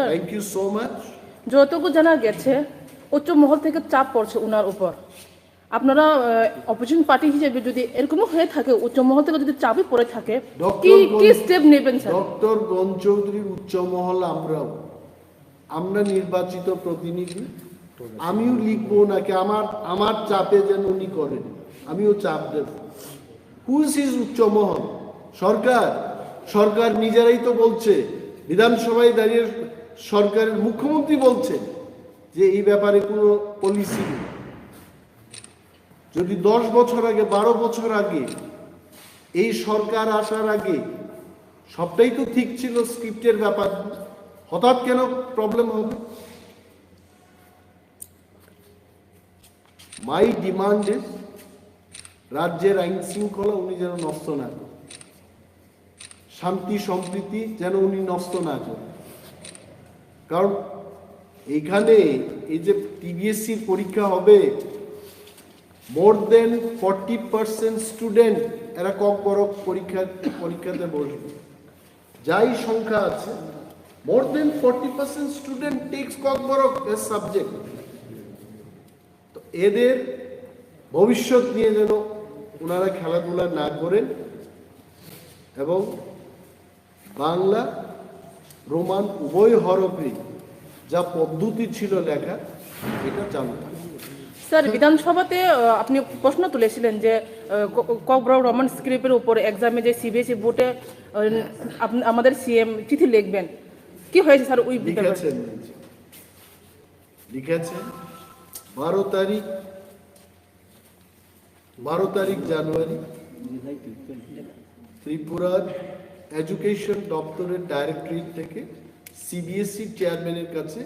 Thank you so much. যতটুকু জানা গেছে উচ্চ মহল থেকে চাপ পড়ছে ওনার উপর। আপনারা অপোজিশন পার্টি হিসেবে যদি এরকমও হয়ে থাকে, উচ্চ মহল থেকে যদি চাপই পড়ে থাকে, কি স্টেপ নেবেন স্যার? ডক্টর গণ চৌধুরীর উচ্চ মহল আমরা নির্বাচিত প্রতিনিধি, আমিও লিখবো নাকি আমার চাপে যেন উনি করেন, আমিও চাপ দেব। হুইজ ইজ উচ্চ মহল? সরকার নিজেরাই তো বলছে, বিধানসভায় দাঁড়িয়ে সরকারের মুখ্যমন্ত্রী বলছে যে এই ব্যাপারে কোনো পলিসি নেই। যদি 10 বছর আগে 12 বছর আগে এই সরকার আসার আগে সবটাই তো ঠিক ছিল, স্ক্রিপ্টের ব্যাপার, হঠাৎ কেন প্রবলেম হবে? মাই ডিমান্ড ইজ রাজ্যের আইন শৃঙ্খলা উনি যেন নষ্ট না করেন, শান্তি সম্প্রীতি যেন উনি নষ্ট না করেন। কারণ এইখানে এই যে টিবিএসসির পরীক্ষা হবে, মোর দেন 40% স্টুডেন্ট এরা ককবরক পরীক্ষাতে বসবে। যাই সংখ্যা আছে, more than 40% student takes Kokborok as subject. তো এদের ভবিষ্যৎ নিয়ে যেন ওনারা খেলাধুলা না করেন এবং বাংলা রোমান উভয় হরফে যা পদ্ধতি ছিল লেখা এটা চালু থাকে। স্যার, বিধানসভাতে আপনি প্রশ্ন তুলেছিলেন যে ককবরক রোমান স্ক্রিপ্টের উপর এক্সামে যে সিবিএসই বোর্ডে আমাদের সিএম চিঠি লিখবেন, কি হয়েছে স্যার? ওই লিখেছেন 12 তারিখ জানুয়ারি ত্রিপুরার এডুকেশন দপ্তরের ডাইরেক্টরেট থেকে সিবিএসই চেয়ারম্যানের কাছে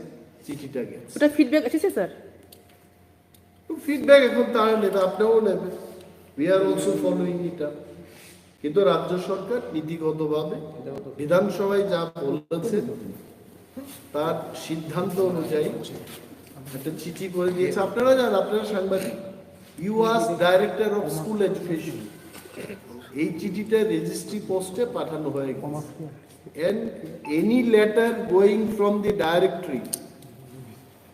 চিঠিটা গেছে। ওটা ফিডব্যাক এসেছে স্যার? ফিডব্যাক এখন তারা নেবে, আপনিও নেবে, we are also following it up. কিন্তু রাজ্য সরকার নীতিগতভাবে বিধানসভায় যা বলেছে তার সিদ্ধান্ত অনুযায়ী একটা চিঠি করে দিয়েছে। আপনারা জানেন, আপনারা সাংবাদিক, you as director of school education, এই চিঠিটা রেজিস্ট্রি পোস্টে পাঠানো হয়ে গেছে। And any letter going from the directory,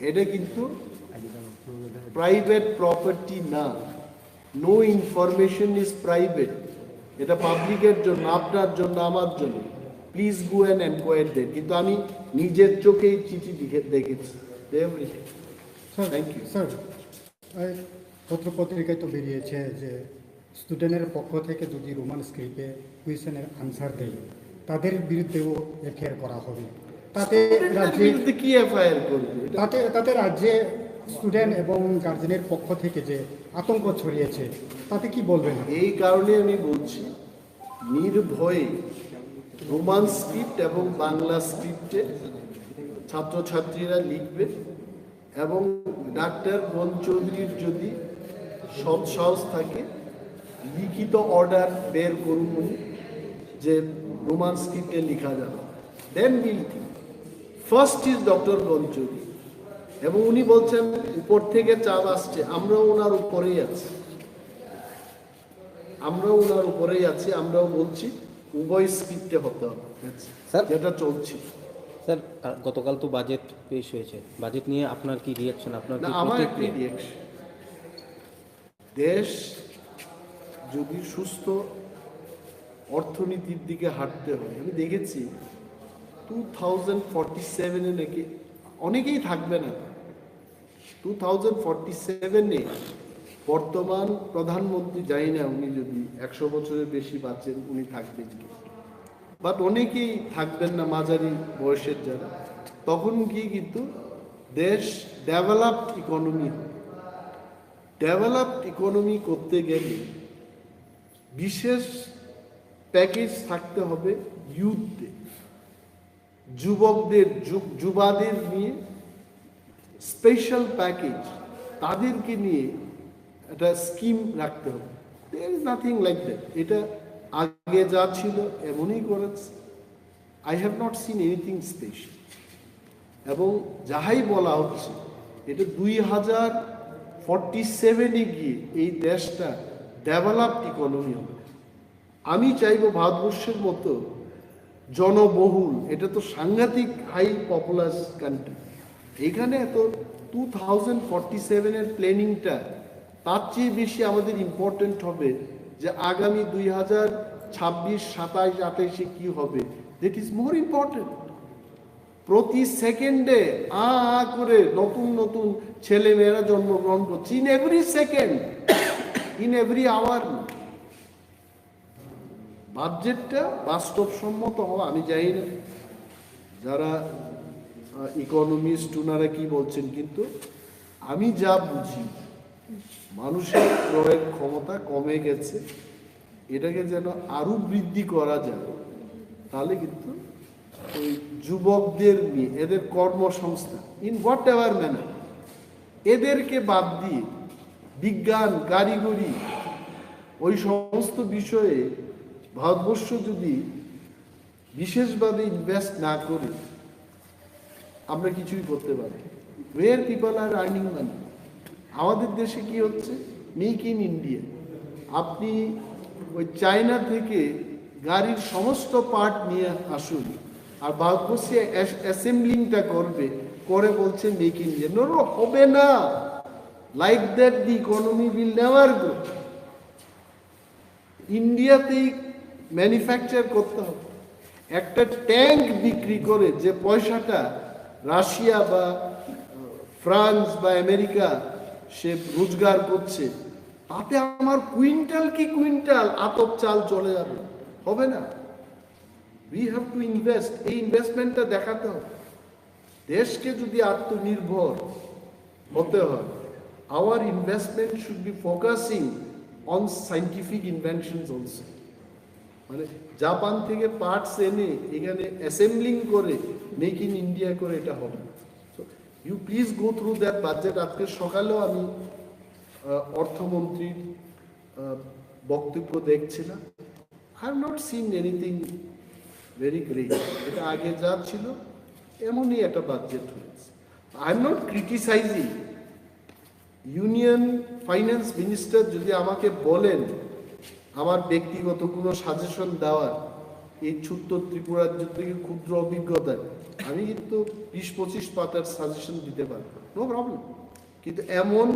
এটা কিন্তু প্রাইভেট প্রপার্টি না, নো ইনফরমেশন ইজ প্রাইভেট, এটা পাবলিকের জন্য, আপনার জন্য, আমার জন্য। Please go and enquire that. কিন্তু আমি নিজের চোখেই চিঠি দেখেছি। Thank you sir. পত্রপত্রিকায় তো বেরিয়েছে যে স্টুডেন্টের পক্ষ থেকে যদি রোমান স্ক্রিপ্টে কুয়েশনের আনসার দেয় তাদের বিরুদ্ধেও এফআইআর করা হবে। তাতে রাজ্যে কি এফআইআর করবে? তাতে রাজ্যে স্টুডেন্ট এবং গার্জেনের পক্ষ থেকে যে আতঙ্ক ছড়িয়েছে, তাতে কি বলবেন? এই কারণে আমি বলছি, নির্ভয়ে রোমান স্ক্রিপ্ট এবং বাংলা স্ক্রিপ্টে ছাত্রছাত্রীরা লিখবে এবং ডাক্তার গণ চৌধুরীর যদি সৎ সাহস থাকে লিখিত অর্ডার বের করুন যে রোমান স্ক্রিপ্টে লেখা যাবে, then will think. First is doctor Gan Chowdhury, এবং উনি বলছেন উপর থেকে চাপ আসছে, আমরাও ওনার উপরেই আছি, আমরাও বলছি উভয় স্ক্রিপ্টে হতে হবে, যেটা চলছে। স্যার, গতকাল তো বাজেট পেশ হয়েছে, বাজেট নিয়ে আপনার কি রিয়াকশন? আমার একটি রিয়াকশন, দেশ যদি সুস্থ অর্থনীতির দিকে হাঁটতে হয়, আমি দেখেছি 2047-এ নাকি অনেকেই থাকবে না, 2047-এ বর্তমান প্রধানমন্ত্রী, জানি না উনি যদি 100 বছরের বেশি বাঁচেন উনি থাকবেন কি, বাট অনেকেই থাকবেন না, মাঝারি বয়সের যারা, তখন কি কিন্তু দেশ ডেভেলপড ইকোনমি, ডেভেলপড ইকোনমি করতে গেলে বিশেষ প্যাকেজ থাকতে হবে ইউথদের, যুবকদের, যুবাদের নিয়ে স্পেশাল প্যাকেজ, তাদেরকে নিয়ে একটা স্কিম রাখতে হবে। There is nothing like that. এটা আগে যা ছিল এমনই করেছে। I have not seen anything special. এবং যাহাই বলা হচ্ছে এটা 2047-এ গিয়ে এই দেশটা ডেভেলপড ইকোনমি হবে। আমি চাইবো ভারতবর্ষের মতো জনবহুল, এটা তো সাংঘাতিক হাই পপুলাস কান্ট্রি। এখানে এত 2047-এর প্ল্যানিংটা তার চেয়ে বেশি আমাদের ইম্পর্টেন্ট হবে যে আগামী 2026, 27, 28-এ কি হবে, দ্যাট ইজ মোর ইম্পর্টেন্ট। প্রতি সেকেন্ডে করে নতুন নতুন ছেলে মেয়েরা জন্মগ্রহণ করছে, in every second, in every hour. বাজেটটা বাস্তবসম্মত হওয়া, আমি জানি না যারা ইকোনমিস্ট ওনারা কি বলছেন, কিন্তু আমি যা বুঝি মানুষের ক্রয়ের ক্ষমতা কমে গেছে, এটাকে যেন আরো বৃদ্ধি করা যায়, তাহলে কিন্তু ওই যুবকদের নিয়ে এদের কর্মসংস্থান ইন হোয়াট এভার ম্যানার, এদেরকে বাদ দিয়ে বিজ্ঞান, কারিগরি, ওই সমস্ত বিষয়ে ভারতবর্ষ যদি বিশেষভাবে ইনভেস্ট না করে আমরা কিছুই করতে পারি। ওয়ের পিপল আর আর্নিং মানি। আমাদের দেশে কি হচ্ছে, মেক ইন ইন্ডিয়া। আপনি ওই চায়না থেকে গাড়ির সমস্ত পার্ট নিয়ে আসুন, আর ভারতবর্ষে অ্যাসেম্বলিংটা করে বলছে মেক ইন ইন্ডিয়া। নো, হবে না। Like that the economy will never grow. ইন্ডিয়াতেই ম্যানুফ্যাকচার করতে হবে। একটা ট্যাঙ্ক বিক্রি করে যে পয়সাটা রাশিয়া বা ফ্রান্স বা আমেরিকা সে রোজগার করছে, তাতে আমার কুইন্টাল কি কুইন্টাল আতপ চাল চলে যাবে, হবে না। We have to invest. এই ইনভেস্টমেন্টটা দেখাতে হবে। দেশকে যদি আত্মনির্ভর হতে হয়, our investment should be focusing on scientific inventions also. মানে জাপান থেকে পার্টস এনে এখানে অ্যাসেম্বলিং করে মেক ইন ইন্ডিয়া করে এটা হবে না। So you please go through that budget. আজকে সকালেও আমি অর্থমন্ত্রীর বক্তব্য দেখছিলাম। I have not seen anything very great. এটা আগে যা ছিল এমনই একটা বাজেট হয়েছে। I am not criticising. Union finance minister যদি আমাকে বলেন আমার ব্যক্তিগত কোনো সাজেশন দেওয়ার, এই ছোট্ট ত্রিপুরা রাজ্য থেকে ক্ষুদ্র অভিজ্ঞতায় আমি কিন্তু 20-25 পাতার সাজেশন দিতে পারবো, নো প্রবলেম। কিন্তু এমন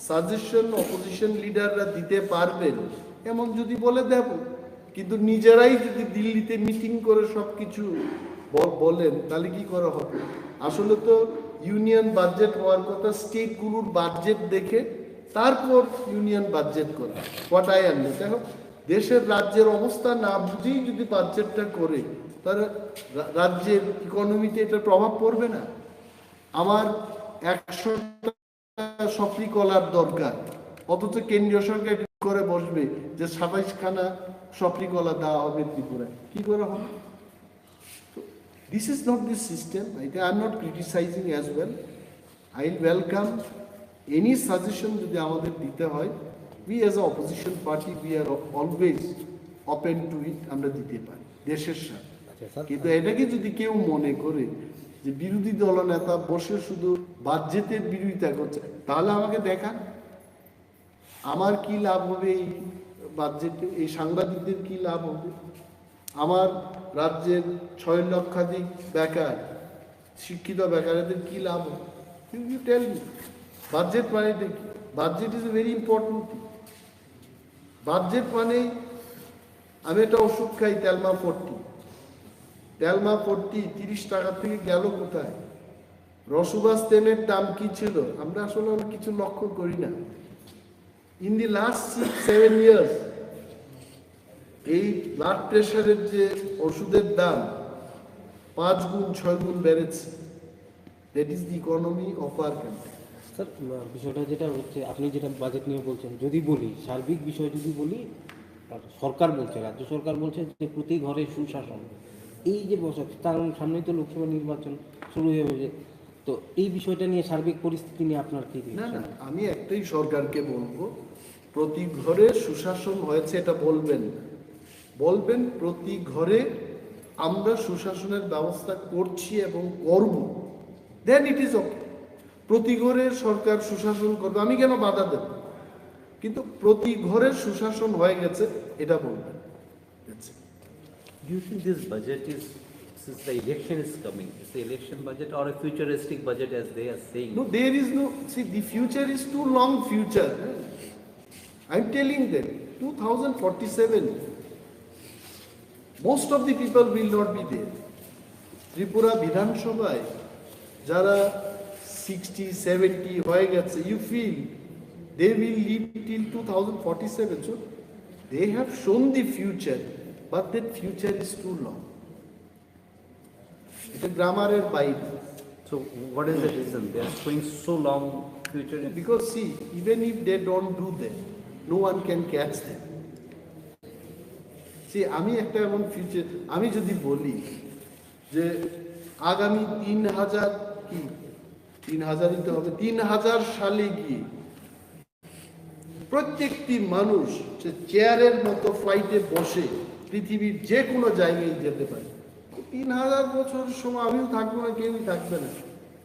সাজেশন অপোজিশন লিডাররা দিতে পারবেন এমন যদি বলে দেব, কিন্তু নিজেরাই যদি দিল্লিতে মিটিং করে সব কিছু বলেন, তাহলে কি করা হবে? আসলে তো ইউনিয়ন বাজেট হওয়ার কথা স্টেটগুলোর বাজেট দেখে তারপর ইউনিয়ন বাজেট করা। হোয়াট আই আন্ডারস্ট্যান্ড, দেখো দেশের রাজ্যের অবস্থা না বুঝেই যদি বাজেটটা করে, তাহলে রাজ্যের ইকোনমিতে এটা প্রভাব পড়বে না। আমার 100টা সফরি কলার দরকার, অথচ কেন্দ্রীয় সরকার করে বসবে যে 27খানা সফরি কলা দেওয়া হবে ত্রিপুরায়, কি করে হবে? This is not the system. I am not criticizing as well. I will welcome any suggestion যদি আমাদের দিতে হয়। We as an opposition party, we are always open to it. আমরা দিতে পারি দেশের সাথে। কিন্তু এটাকে যদি কেউ মনে করে যে বিরোধী দলনেতা বসে শুধু বাজেটের বিরোধিতা করছে, তাহলে আমাকে দেখান আমার কি লাভ হবে এই বাজেটে, এই সাংবাদিকদের কি লাভ হবে, আমার রাজ্যের 6 লক্ষাধিক বেকার শিক্ষিত বেকারদের কি লাভ হবে। ইউ টেল মি, বাজেট মানে কি? Budget is a very important thing. Budget মানে আমি একটা ওষুধ খাই তেলমা 40, 30 টাকা থেকে গেল কোথায়? রসুবাস তেলের দাম কি ছিল আমরা আসলে কিছু লক্ষ্য করি না। ইন দি লাস্ট 6-7 ইয়ার্স এই ব্লাড প্রেশারের যে ওষুধের দাম 5 গুণ 6 গুণ বেড়েছে। That is the economy of our country. Sir, বিষয়টা যেটা হচ্ছে, আপনি যেটা বাজেট নিয়ে বলছেন, যদি বলি সার্বিক বিষয়, যদি বলি সরকার বলছে, রাজ্য সরকার বলছে যে প্রতি ঘরে সুশাসন। এই যে বছর, কারণ সামনেই তো লোকসভা নির্বাচন শুরু হয়ে যাবে, তো এই বিষয়টা নিয়ে সার্বিক পরিস্থিতি নিয়ে আপনার কি? না, আমি একটাই সরকারকে বলবো, প্রতি ঘরে সুশাসন হয়েছে এটা বলবেন না, বলবেন প্রতি ঘরে আমরা সুশাসনের ব্যবস্থা করছি এবং করব, দেন ইট ইজ ওকে। প্রতি ঘরে সরকার সুশাসন করবে, আমি কেন বাধা দেব? কিন্তু প্রতি ঘরে সুশাসন হয়ে গেছে এটা বলবেন। Do you think this budget is, since the election is coming, is the election budget or a futuristic budget as they are saying? No, there is no, see, the future is too long future. I'm telling them, 2047, most of the people will not be there. Tripura বিধানসভায় যারা 60, 70 হয়ে গেছে, you feel they will live till 2047. So they have shown the future, but that future is too long. এটা গ্রামারের বাইরে। So what is the reason they are showing so long future? Because see, even if they don't do that, no one can catch them. See, আমি একটা এমন future, আমি যদি বলি যে আগামী 3000 কি 3000ই তো হবে, 3000 সালে গিয়ে প্রত্যেকটি মানুষ সে চেয়ারের মতো ফ্লাইটে বসে পৃথিবীর যে কোনো জায়গায় যেতে পারে। 3000 বছর সময় আমিও থাকবো না, কেউই থাকবে না,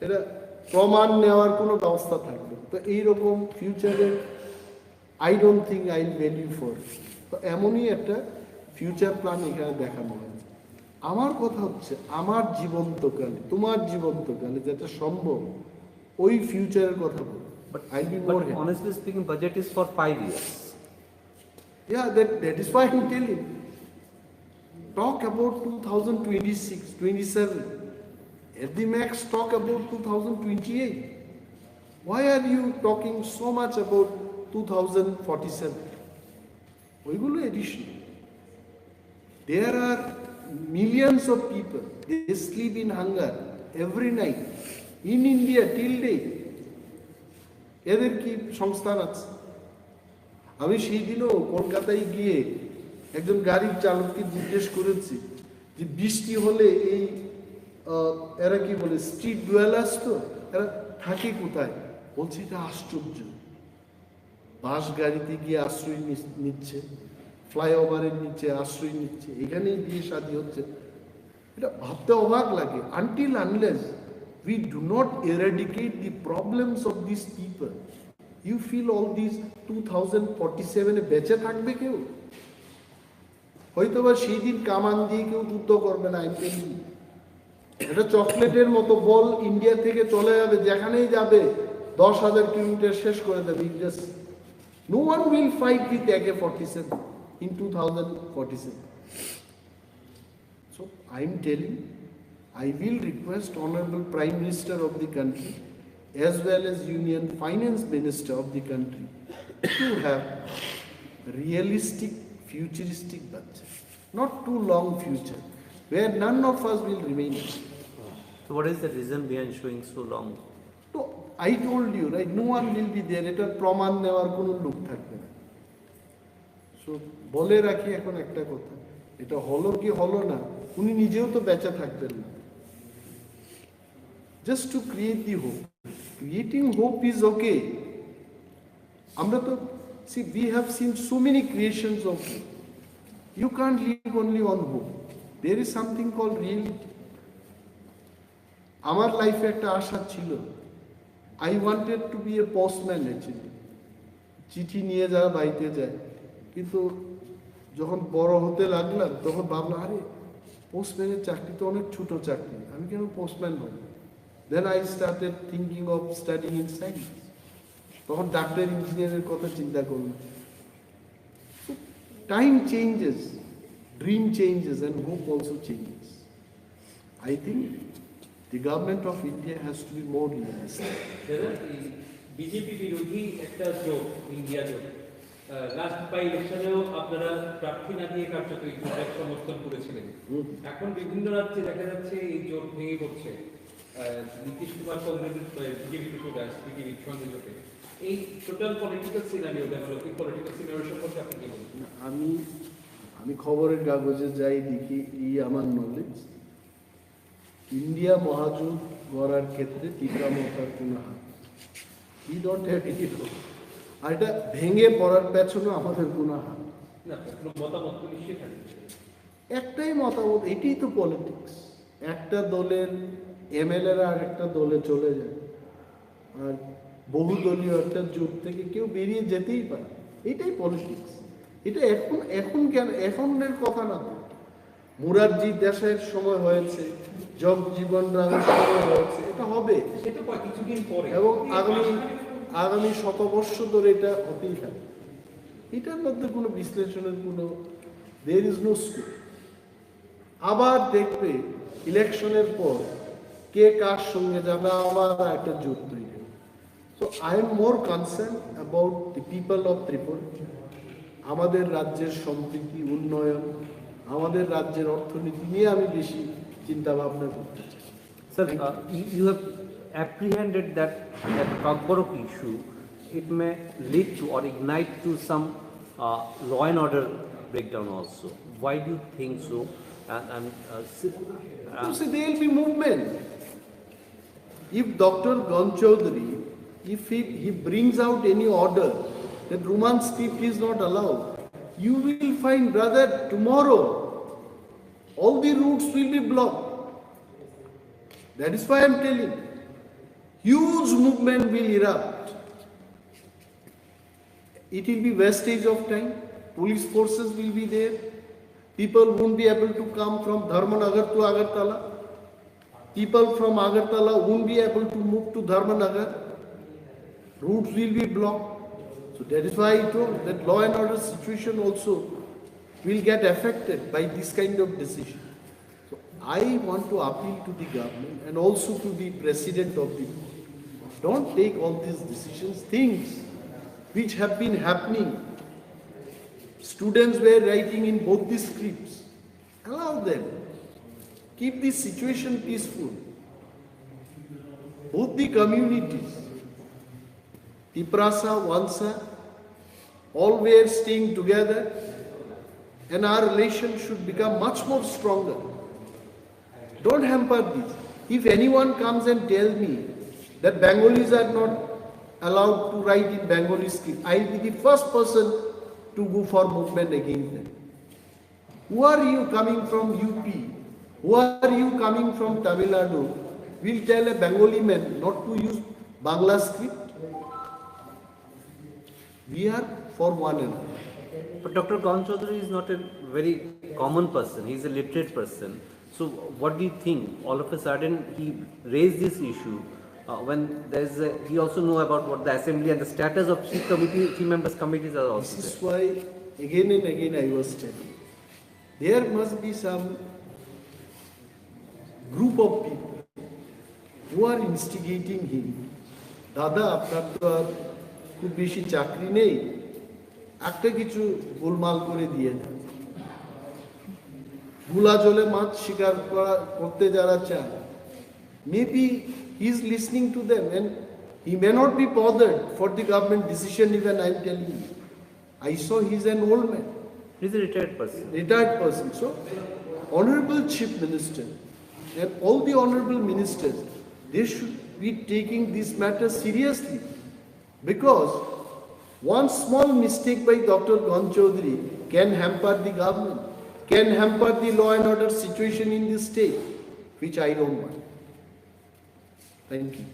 এটা প্রমাণ নেওয়ার কোনো ব্যবস্থা থাকবে। তো এইরকম ফিউচারে I don't think I value for. তো এমনই একটা ফিউচার প্ল্যান এখানে দেখানো হয়েছে। আমার কথা হচ্ছে আমার জীবন্তকালে, তোমার জীবন্তকালে যেটা সম্ভব ওই ফিউচারের কথা বল। But, I be more but honestly speaking, budget is for 5 years. Yeah, that is why I'm telling. Talk about 2026, 27. At the max, talk about 2028. Why are you talking so much about 2047? ওইগুলো addition. There are millions of people, they sleep in hunger every night. In India till date. এদের কি সংস্থান আছে? আমি সেই দিনও কলকাতায় গিয়ে একজন গাড়ির চালককে জিজ্ঞেস করেছি যে বৃষ্টি হলে এই এরা কি বলে স্ট্রিট ডুয়েলার্স, তো এরা থাকে কোথায়? বলছে এটা আশ্চর্য, বাস গাড়িতে গিয়ে আশ্রয় নিচ্ছে, ফ্লাইওভারের নিচে আশ্রয় নিচ্ছে, এখানেই বিয়ে শাদী হচ্ছে। এটা ভাবতে অবাক লাগে। Until unless we do not eradicate the problems of these people, you feel all these 2047 এ বেঁচে থাকবে কেউ? হয়তো বা সেই দিন কামান দিয়ে কেউ যুদ্ধ করবে না। এটা চকলেটের মতো বল ইন্ডিয়া থেকে চলে যাবে, যেখানেই যাবে 10,000 কিলোমিটার শেষ করে দেবে। No one will fight with AK-47 in 2047. So I am telling, I will request Honorable Prime Minister of the country as well as Union Finance Minister of the country to have realistic, futuristic budget, not too long future, where none of us will remain. So what is the reason behind showing so long? So I told you, right? No one will be there. এটা প্রমাণ নেওয়ার কোনো লোক থাকবে না। So বলে রাখি এখন একটা কথা, এটা হলো কি হলো না, উনি নিজেও তো বেঁচে থাকবেন না। Just to create the hope. Creating hope is okay. আমরা তো see, we have seen so many creations of hope. You can't live only on hope. There is something called reality. আমার লাইফে একটা আশা ছিল, I wanted to be a postman actually. চিঠি নিয়ে যাওয়া বাড়িতে যায়, কিন্তু যখন বড় হতে লাগলাম তখন ভাবলাম আরে পোস্টম্যানের চাকরি তো অনেক ছোট চাকরি, আমি কেন পোস্টম্যান হব? Then I started thinking of studying in science. তখন ডাক্তার ইঞ্জিনিয়ারের কথা চিন্তা করলাম। Time changes, dream changes and hope also changes. I think the government of India has to be more realistic. BJP বিরোধী একটা জোট, ইন্ডিয়া জোট, লাস্ট বাই ইলেকশনেও আপনারা প্রার্থী না দিয়ে কার্যত এই জোটের সমর্থন করেছিলেন। এখন বিভিন্ন রাজ্যে দেখা যাচ্ছে এই জোট ভেঙে পড়ছে। নীতিশ কুমার কংগ্রেসের বিজেপি জোটে আসছে, বিজেপির সঙ্গে জোটে। এই total political scenario, developing political scenario সম্পর্কে আপনি কি বলবেন? আমি খবরের কাগজে যাই দেখি, এই আমার নলেজ, ইন্ডিয়া মহাজোট গড়ার ক্ষেত্রে টিকামতার কোনো হাত, ই ডোন্ট হ্যাভ এনি রোল। আর এটা ভেঙে পড়ার পেছনে আমাদের কোনো হাত না, কোনো মতামত তো নিশ্চয়ই থাকবে। একটাই মতামত, এটাই তো পলিটিক্স। একটা দলের এমএলএরা আর একটা দলে চলে যায়, আর বহুদলীয় একটা জোট থেকে কেউ বেরিয়ে যেতেই পারে, এটাই পলিটিক্স। এটা এখন কেন, এখনের কথা না তো, মুরারজি দেশের সময় হয়েছে, জগজীবন রামের সময় হয়েছে, এটা হবে সেটা কিছুদিন পরে এবং আগামী শতবর্ষ ধরে এটা হতেই থাকে। এটার মধ্যে কোনো বিশ্লেষণের কোনো there is no scope। আবার দেখবে ইলেকশনের পর কে কার সঙ্গে যাবে, আবার একটা জোট তৈরি হবে। So I am more concern about the people of Tripura. আমাদের রাজ্যের সম্প্রীতি, উন্নয়ন, আমাদের রাজ্যের অর্থনীতি নিয়ে আমি বেশি চিন্তা ভাবনা করতে চাই। Sir, you have apprehended that Kakborok issue, it may lead to or ignite to some law and order breakdown also. Why do you think so? You see, there will be movement. If Dr. Gan Chaudhary, if he brings out any order that Roman script is not allowed, you will find brother tomorrow all the routes will be blocked. That is why I am telling. Huge movement will erupt. It will be wastage of time. Police forces will be there. People won't be able to come from Dharmanagar to Agartala. People from Agartala won't be able to move to Dharmanagar. Routes will be blocked. So that is why I told that law and order situation also will get affected by this kind of decision. So I want to appeal to the government and also to the president of the board. Don't take all these decisions, things which have been happening. Students were writing in both the scripts. Allow them. Keep this situation peaceful. Both the communities, Tiprasa, Wansa, all were staying together, and our relation should become much more stronger. Don't hamper this. If anyone comes and tells me that Bengalis are not allowed to write in Bengali script, I'll be the first person to go for movement against them. Who are you coming from UP? Who are you coming from Tamil Nadu? Will tell a Bengali man not to use Bangla script? We are for one another. But Dr. Gan Chaudhary is not a very common person. He is a literate person. So what do you think? All of a sudden he raised this issue when he also know about what the assembly and the status of chief members committees are also This is there. why again and again I was telling, there must be some group of people who are instigating him. দাদা আপনার তো আর খুব বেশি চাকরি নেই, একটা কিছু গোলমাল করে দিয়ে দেন। গুলা জলে মাছ শিকার করতে যারা চায়, maybe he is listening to them and he may not be bothered for the government decision even I am telling you. I saw he is an old man, He is a retired person. retired person. So, Honorable Chief Minister and all the honorable ministers, they should be taking this matter seriously, because one small mistake by Dr. Gan Chaudhary can hamper the government, can hamper the law and order situation in the state, which I don't want. Thank you.